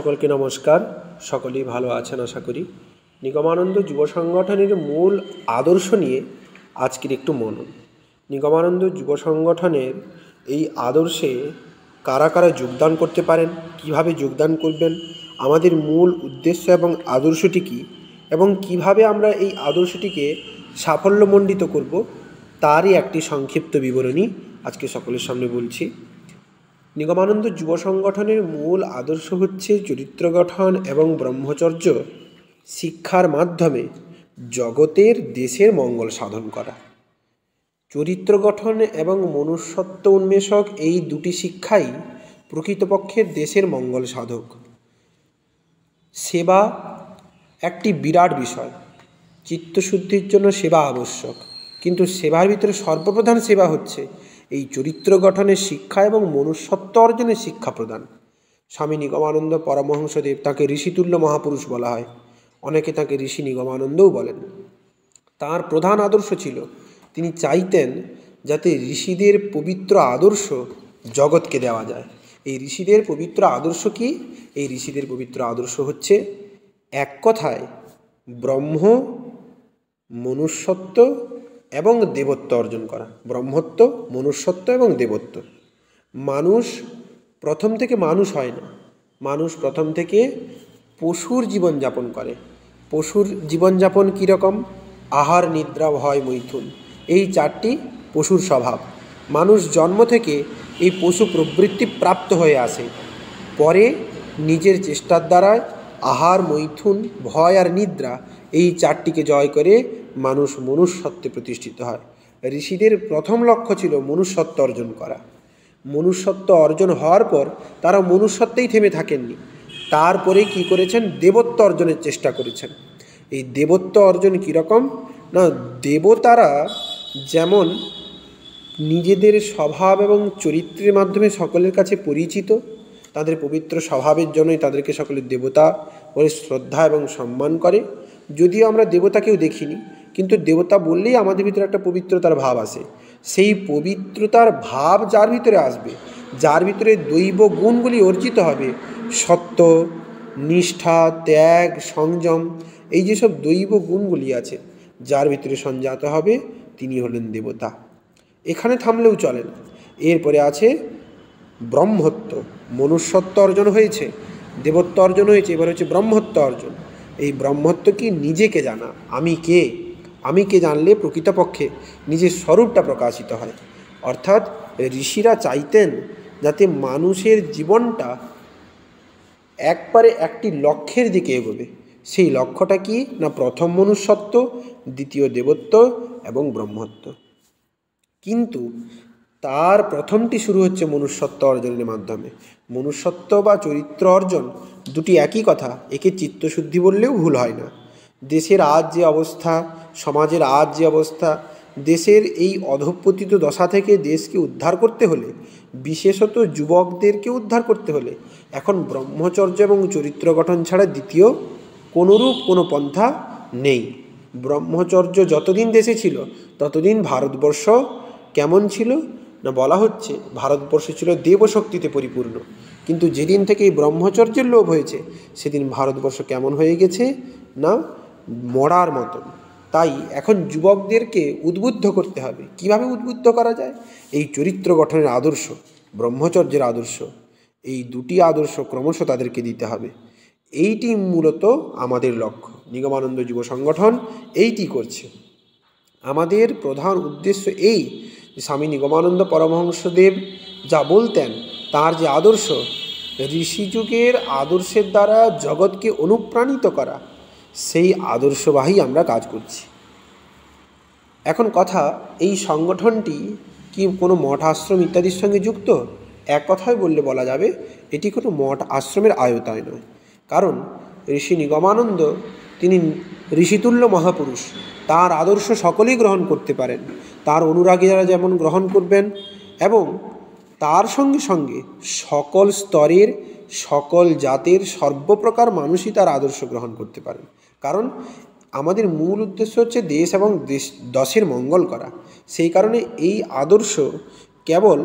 সকলকে নমস্কার। সকলেই ভালো আছেন আশা করি। নিগমানন্দ যুব সংগঠনের মূল আদর্শ নিয়ে আজকের একটু মনন। নিগমানন্দ যুব সংগঠনের এই আদর্শে কারা কারা যোগদান করতে পারেন, কিভাবে যোগদান করবেন, আমাদের মূল উদ্দেশ্য এবং আদর্শটি কী, এবং কিভাবে আমরা এই আদর্শটিকে সাফল্যমণ্ডিত করব, তারই একটি সংক্ষিপ্ত বিবরণী আজকে সকলের সামনে বলছি। নিগমানন্দ যুব সংগঠনের মূল আদর্শ হচ্ছে চরিত্র গঠন এবং ব্রহ্মচর্য শিক্ষার মাধ্যমে জগতের দেশের মঙ্গল সাধন করা। চরিত্র গঠন এবং মনুষ্যত্ব উন্মেষক এই দুটি শিক্ষাই প্রকৃতপক্ষে দেশের মঙ্গল সাধক। সেবা একটি বিরাট বিষয়। চিত্তশুদ্ধির জন্য সেবা আবশ্যক, কিন্তু সেবার ভিতরে সর্বপ্রধান সেবা হচ্ছে এই চরিত্র গঠনের শিক্ষা এবং মনুষ্যত্ব অর্জনের শিক্ষা প্রদান। স্বামী নিগমানন্দ পরমহংসদেব, তাকে ঋষিতুল্য মহাপুরুষ বলা হয়, অনেকে তাকে ঋষি নিগমানন্দও বলেন। তার প্রধান আদর্শ ছিল, তিনি চাইতেন যাতে ঋষিদের পবিত্র আদর্শ জগৎকে দেওয়া যায়। এই ঋষিদের পবিত্র আদর্শ কি? এই ঋষিদের পবিত্র আদর্শ হচ্ছে এক কথায় ব্রহ্ম, মনুষ্যত্ব এবং দেবত্ব অর্জন করা। ব্রহ্মত্ব, মনুষ্যত্ব এবং দেবত্ব। মানুষ প্রথম থেকে মানুষ হয় না, মানুষ প্রথম থেকে পশুর জীবনযাপন করে। পশুর জীবনযাপন কীরকম? আহার, নিদ্রা, ভয়, মৈথুন, এই চারটি পশুর স্বভাব। মানুষ জন্ম থেকে এই পশু প্রবৃত্তি প্রাপ্ত হয়ে আসে, পরে নিজের চেষ্টার দ্বারায় আহার, মৈথুন, ভয় আর নিদ্রা, এই চারটিকে জয় করে মানুষ মনুষ্যত্বে প্রতিষ্ঠিত হয়। ঋষিদের প্রথম লক্ষ্য ছিল মনুষ্যত্ব অর্জন করা। মনুষ্যত্ব অর্জন হওয়ার পর তারা মনুষ্যত্বেই থেমে থাকেননি, তারপরে কি করেছেন? দেবত্ব অর্জনের চেষ্টা করেছেন। এই দেবত্ব অর্জন কীরকম না, দেবতারা যেমন নিজেদের স্বভাব এবং চরিত্রের মাধ্যমে সকলের কাছে পরিচিত, তাদের পবিত্র স্বভাবের জন্যই তাদেরকে সকলে দেবতা বলে শ্রদ্ধা এবং সম্মান করে। যদিও আমরা দেবতাকেও দেখিনি, কিন্তু দেবতা বললেই আমাদের ভিতরে একটা পবিত্রতার ভাব আসে। সেই পবিত্রতার ভাব যার ভিতরে আসবে, যার ভিতরে দৈব গুণগুলি অর্জিত হবে, সত্য, নিষ্ঠা, ত্যাগ, সংযম, এই যেসব দৈব গুণগুলি আছে, যার ভিতরে সঞ্জাত হবে, তিনি হলেন দেবতা। এখানে থামলেও চলে না। এরপরে আছে ব্রহ্মত্ব। মনুষ্যত্ব অর্জন হয়েছে, দেবত্ব অর্জন হয়েছে, এবার হচ্ছে ব্রহ্মত্ব অর্জন। এই ব্রহ্মত্ব কি? নিজেকে জানা। আমি কে? আমি কে জানলে প্রকৃতপক্ষে নিজের স্বরূপটা প্রকাশিত হয়। অর্থাৎ ঋষিরা চাইতেন যাতে মানুষের জীবনটা একবারে একটি লক্ষ্যের দিকে এগোবে। সেই লক্ষ্যটা কি না, প্রথম মনুষ্যত্ব, দ্বিতীয় দেবত্ব এবং ব্রহ্মত্ব। কিন্তু তার প্রথমটি শুরু হচ্ছে মনুষ্যত্ব অর্জনের মাধ্যমে। মনুষ্যত্ব বা চরিত্র অর্জন দুটি একই কথা, একে চিত্তশুদ্ধি বললেও ভুল হয় না। দেশের আজ যে অবস্থা, সমাজের আজ যে অবস্থা, দেশের এই অধঃপতিত দশা থেকে দেশকে উদ্ধার করতে হলে, বিশেষত যুবকদেরকে উদ্ধার করতে হলে, এখন ব্রহ্মচর্য এবং চরিত্র গঠন ছাড়া দ্বিতীয় কোনোরূপ কোনো পন্থা নেই। ব্রহ্মচর্য যতদিন দেশে ছিল ততদিন ভারতবর্ষ কেমন ছিল না, বলা হচ্ছে ভারতবর্ষ ছিল দেবশক্তিতে পরিপূর্ণ। কিন্তু যেদিন থেকে এই ব্রহ্মচর্যের লোভ হয়েছে, সেদিন ভারতবর্ষ কেমন হয়ে গেছে না, মরার মতন। তাই এখন যুবকদেরকে উদ্বুদ্ধ করতে হবে। কিভাবে উদ্বুদ্ধ করা যায়? এই চরিত্র গঠনের আদর্শ, ব্রহ্মচর্যের আদর্শ, এই দুটি আদর্শ ক্রমশ তাদেরকে দিতে হবে। এইটি মূলত আমাদের লক্ষ্য। নিগমানন্দ যুব সংগঠন এইটি করছে। আমাদের প্রধান উদ্দেশ্য এই, স্বামী নিগমানন্দ পরমহংসদেব যা বলতেন, তার যে আদর্শ, ঋষিযুগের আদর্শের দ্বারা জগৎকে অনুপ্রাণিত করা, সেই আদর্শবাহী আমরা কাজ করছি। এখন কথা, এই সংগঠনটি কি কোনো মঠ আশ্রম ইত্যাদির সঙ্গে যুক্ত? এক কথায় বললে বলা যাবে এটি কোনো মঠ আশ্রমের আয়তায় নয়। কারণ ঋষি নিগমানন্দ তিনি ঋষিতুল্য মহাপুরুষ, তার আদর্শ সকলেই গ্রহণ করতে পারেন। তার অনুরাগীরা যেমন গ্রহণ করবেন, এবং তার সঙ্গে সঙ্গে সকল স্তরের, সকল জাতের, সর্বপ্রকার মানুষই তার আদর্শ গ্রহণ করতে পারেন। কারণ আমাদের মূল উদ্দেশ্য হচ্ছে দেশ এবং দেশের মঙ্গল করা। সেই কারণে এই আদর্শ কেবল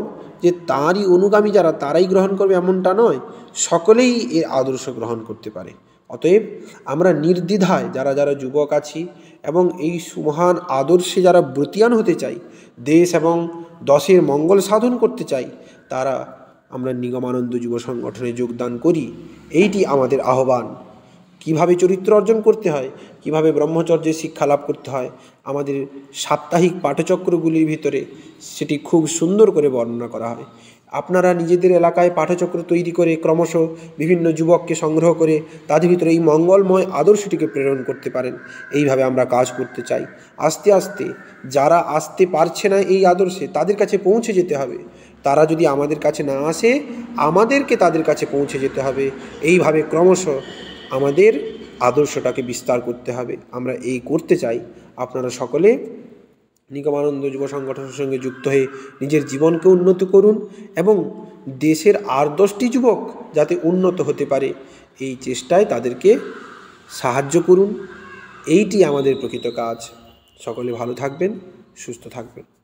যে তাঁরই অনুগামী যারা তারাই গ্রহণ করবে এমনটা নয়, সকলেই এর আদর্শ গ্রহণ করতে পারে। অতএব আমরা নির্দ্বিধায় যারা যারা যুবক আছি এবং এই সুমহান আদর্শে যারা ব্রতীয়ান হতে চাই, দেশ এবং দশের মঙ্গল সাধন করতে চাই, তারা আমরা নিগমানন্দ যুব সংগঠনে যোগদান করি। এইটি আমাদের আহ্বান। কিভাবে চরিত্র অর্জন করতে হয়, কিভাবে ব্রহ্মচর্যের শিক্ষা লাভ করতে হয়, আমাদের সাপ্তাহিক পাঠচক্রগুলির ভিতরে সেটি খুব সুন্দর করে বর্ণনা করা হয়। আপনারা নিজেদের এলাকায় পাঠচক্র তৈরি করে ক্রমশ বিভিন্ন যুবককে সংগ্রহ করে তাদের ভিতরে এই মঙ্গলময় আদর্শটিকে প্রেরণ করতে পারেন। এইভাবে আমরা কাজ করতে চাই। আস্তে আস্তে যারা আসতে পারছে না এই আদর্শে, তাদের কাছে পৌঁছে যেতে হবে। তারা যদি আমাদের কাছে না আসে, আমাদেরকে তাদের কাছে পৌঁছে যেতে হবে। এইভাবে ক্রমশ আমাদের আদর্শটাকে বিস্তার করতে হবে। আমরা এই করতে চাই। আপনারা সকলে নিগমানন্দ যুব সংগঠনের সঙ্গে যুক্ত হয়ে নিজের জীবনকে উন্নত করুন এবং দেশের আর 10টি যুবক যাতে উন্নত হতে পারে এই চেষ্টায় তাদেরকে সাহায্য করুন। এইটি আমাদের প্রকৃত কাজ। সকলে ভালো থাকবেন, সুস্থ থাকবেন।